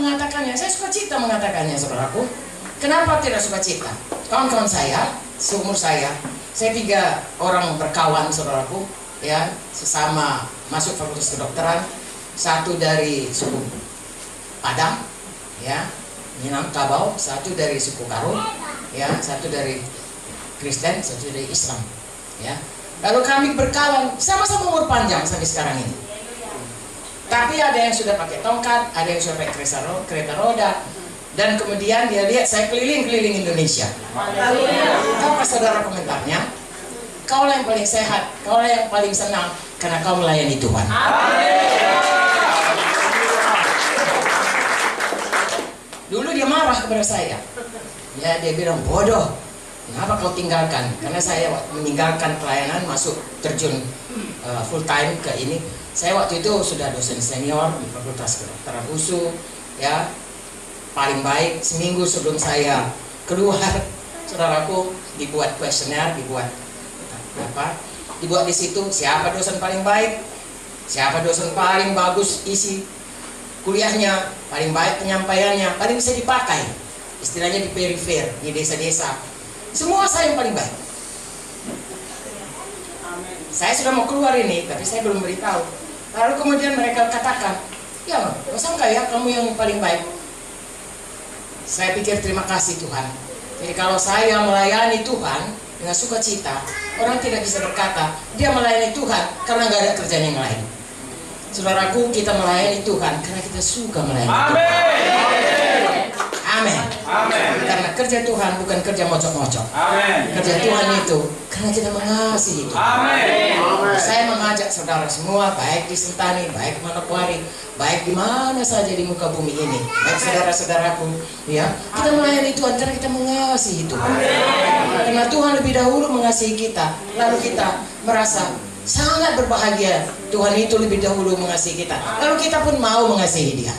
mengatakannya, saya sukacita mengatakannya, saudaraku. Kenapa tidak sukacita? Kawan-kawan saya, seumur saya 3 orang berkawan, saudaraku, ya, sesama masuk fakultas kedokteran. Satu dari suku Padang, ya, Minangkabau, satu dari suku Karo, ya, satu dari Kristen, satu dari Islam, ya. Lalu kami berkawan, sama-sama umur panjang sampai sekarang ini. Tapi ada yang sudah pakai tongkat, ada yang sudah pakai kereta roda, dan kemudian dia lihat saya keliling-keliling Indonesia. Apa saudara komentarnya? Kaulah yang paling sehat, kaulah yang paling senang, karena kau melayani Tuhan. Dulu dia marah kepada saya. Ya, dia bilang, bodoh, kenapa kau tinggalkan? Karena saya meninggalkan pelayanan, masuk terjun full time ke ini. Saya waktu itu sudah dosen senior di Fakultas Kedokteran USU, ya, paling baik. Seminggu sebelum saya keluar, saudaraku, dibuat kuesioner, dibuat di situ siapa dosen paling baik, siapa dosen paling bagus isi kuliahnya, paling baik penyampaiannya, paling bisa dipakai, istilahnya di perifer, di desa-desa. Semua saya yang paling baik. Saya sudah mau keluar ini, tapi saya belum beritahu. Lalu kemudian mereka katakan, ya, masa enggak ya kamu yang paling baik? Saya pikir terima kasih Tuhan. Jadi kalau saya melayani Tuhan dengan sukacita, orang tidak bisa berkata dia melayani Tuhan karena nggak ada kerjaan yang lain. Saudaraku, kita melayani Tuhan karena kita suka melayani Tuhan. Amin. Amin. Karena kerja Tuhan bukan kerja mocok-mocok. Kerja Tuhan itu karena kita mengasihi Tuhan. Amin. Saya mengajak saudara semua, baik di Sentani, baik di Manokwari, baik di mana saja di muka bumi ini, baik saudara-saudaraku, ya, kita melayani Tuhan karena kita mengasihi Tuhan. Karena Tuhan lebih dahulu mengasihi kita, lalu kita merasa sangat berbahagia. Tuhan itu lebih dahulu mengasihi kita, lalu kita pun mau mengasihi Dia.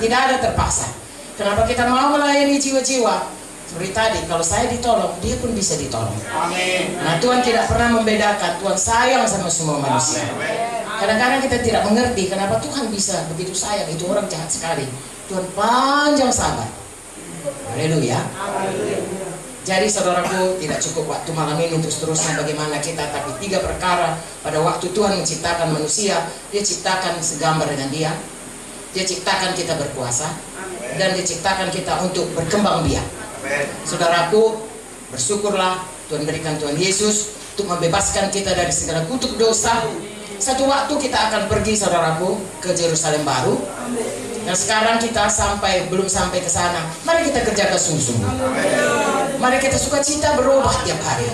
Tidak ada terpaksa. Kenapa kita mau melayani jiwa-jiwa? Seperti tadi, kalau saya ditolong, dia pun bisa ditolong. Amin. Nah, Tuhan tidak pernah membedakan. Tuhan sayang sama semua manusia. Kadang-kadang kita tidak mengerti kenapa Tuhan bisa begitu sayang. Itu orang jahat sekali. Tuhan panjang sabar. Haleluya. Jadi saudaraku, tidak cukup waktu malam ini untuk seterusnya bagaimana kita, tapi 3 perkara pada waktu Tuhan menciptakan manusia. Dia ciptakan segambar dengan Dia. Dia ciptakan kita berkuasa, dan diciptakan kita untuk berkembang biak. Saudaraku, bersyukurlah Tuhan berikan Tuhan Yesus untuk membebaskan kita dari segala kutuk dosa. Satu waktu kita akan pergi, saudaraku, ke Yerusalem baru. Dan sekarang kita belum sampai ke sana. Mari kita kerjakan sungguh-sungguh. Mari kita sukacita berubah tiap hari.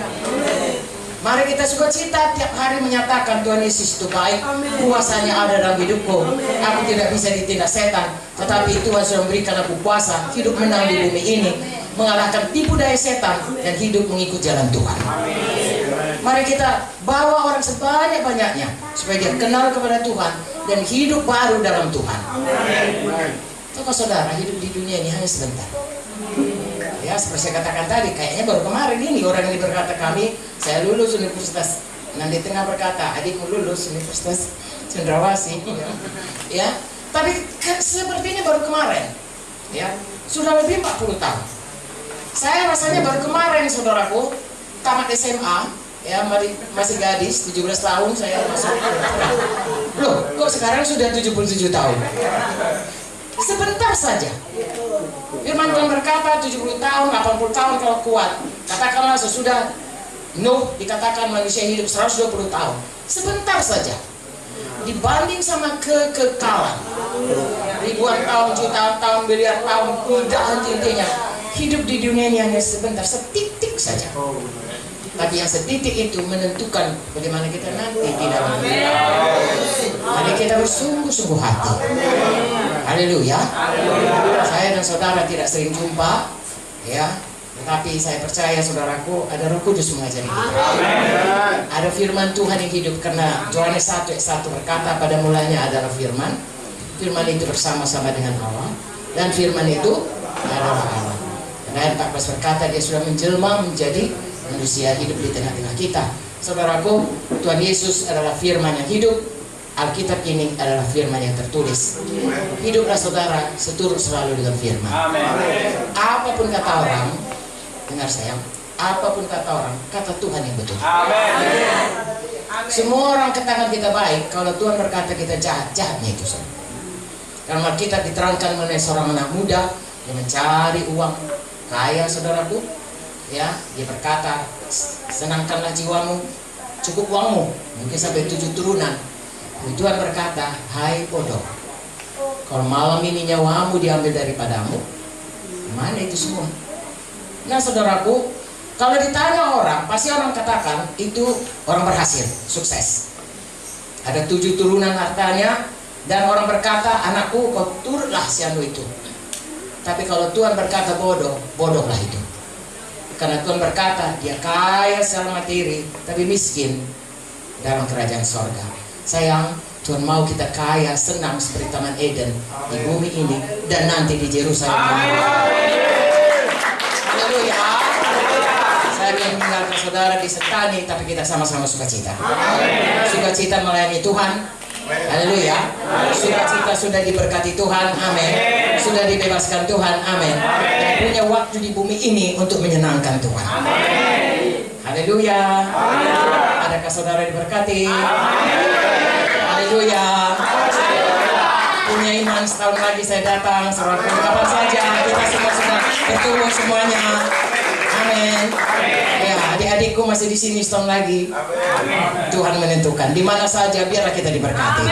Mari kita sukacita tiap hari menyatakan Tuhan Yesus itu baik, kuasanya ada dalam hidupku. Aku tidak bisa ditindak setan, tetapi Tuhan sudah memberikan aku kuasa hidup menang di bumi ini, mengalahkan tipu daya setan dan hidup mengikut jalan Tuhan. Mari kita bawa orang sebanyak-banyaknya supaya dia kenal kepada Tuhan dan hidup baru dalam Tuhan. Toko saudara, hidup di dunia ini hanya sebentar. Ya, seperti saya katakan tadi, kayaknya baru kemarin ini orang ini berkata kami, saya lulus universitas. Nanti tengah berkata, adikmu lulus universitas Cendrawasih. Ya, tapi sepertinya baru kemarin. Ya, sudah lebih 40 tahun. Saya rasanya baru kemarin, saudaraku, tamat SMA. Ya, masih gadis, 17 tahun saya masuk. Loh, kok sekarang sudah 77 tahun? Sebentar saja. Firman Tuhan berkata 70 tahun, 80 tahun kalau kuat. Katakanlah sesudah Nuh dikatakan manusia hidup 120 tahun. Sebentar saja. Dibanding sama kekekalan. Ribuan tahun, jutaan tahun, miliar tahun, tidak henti-hentinya. Hidup di dunia ini hanya sebentar, setitik saja. Tapi yang setitik itu menentukan bagaimana kita nanti di dalam hidup. Mari kita bersungguh-sungguh hati. Haleluya. Saya dan saudara tidak sering jumpa, ya, tetapi saya percaya saudaraku ada Roh Kudus mengajari kita. Ada firman Tuhan yang hidup, karena Yohanes 1:1 berkata pada mulanya adalah firman. Firman itu bersama-sama dengan Allah, dan firman itu adalah Allah. Dan ayat 14 berkata dia sudah menjelma menjadi manusia hidup di tengah-tengah kita. Saudaraku, Tuhan Yesus adalah firman yang hidup. Alkitab ini adalah firman yang tertulis. Hiduplah saudara seturut selalu dengan firman. Apapun kata orang, dengar sayang, apapun kata orang, kata Tuhan yang betul. Semua orang katakan kita baik, kalau Tuhan berkata kita jahat, jahatnya itu saudara. Karena kita diterangkan mengenai seorang anak muda yang mencari uang, kaya saudaraku, ya, dia berkata, senangkanlah jiwamu, cukup uangmu, mungkin sampai 7 turunan. Tuhan berkata, hai bodoh, kalau malam ini nyawamu diambil daripadamu, mana itu semua? Nah saudaraku, kalau ditanya orang, pasti orang katakan itu orang berhasil, sukses. Ada 7 turunan hartanya, dan orang berkata, anakku kau turutlah si anu itu. Tapi kalau Tuhan berkata bodoh, bodohlah itu. Karena Tuhan berkata, dia kaya secara materi, tapi miskin dalam kerajaan sorga. Sayang, Tuhan mau kita kaya, senang seperti Taman Eden di bumi ini dan nanti di Yerusalem. Haleluya. Saya ingin meninggalkan saudara di Sentani, tapi kita sama-sama sukacita. Sukacita melayani Tuhan. Haleluya. Sukacita sudah diberkati Tuhan. Amin. Sudah dibebaskan Tuhan. Amin. Punya waktu di bumi ini untuk menyenangkan Tuhan. Haleluya. Adakah saudara diberkati? Haleluya. Punya iman setahun lagi saya datang. Saudara kapan saja kita semua sudah bertemu semuanya. Amin. Ya, adik-adikku masih di sini setahun lagi. Tuhan menentukan di mana saja biarlah kita diberkati.